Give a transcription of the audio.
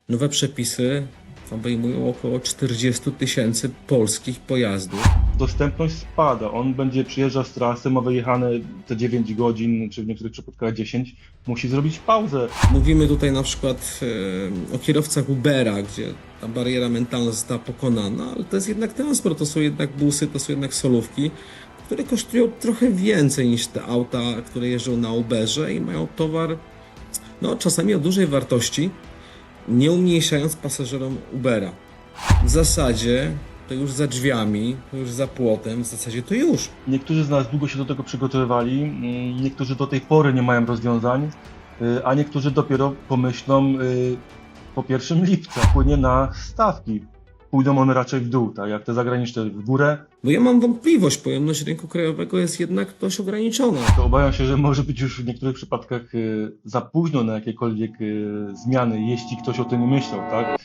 Nowe przepisy obejmują około 40 000 polskich pojazdów. Dostępność spada. On będzie przyjeżdżał z trasy, ma wyjechane te 9 godzin, czy w niektórych przypadkach 10, musi zrobić pauzę. Mówimy tutaj na przykład o kierowcach Ubera, gdzie ta bariera mentalna została pokonana, ale to jest jednak transport, to są jednak busy, to są jednak solówki, które kosztują trochę więcej niż te auta, które jeżdżą na Uberze i mają towar, no czasami o dużej wartości, nie umniejszając pasażerom Ubera. W zasadzie to już za drzwiami, to już za płotem, w zasadzie to już. Niektórzy z nas długo się do tego przygotowywali, niektórzy do tej pory nie mają rozwiązań, a niektórzy dopiero pomyślą po 1 lipca. Wpłynie na stawki. Pójdą one raczej w dół, tak jak te zagraniczne w górę. Bo ja mam wątpliwość, pojemność rynku krajowego jest jednak dość ograniczona. To obawiam się, że może być już w niektórych przypadkach za późno na jakiekolwiek zmiany, jeśli ktoś o tym nie myślał, tak?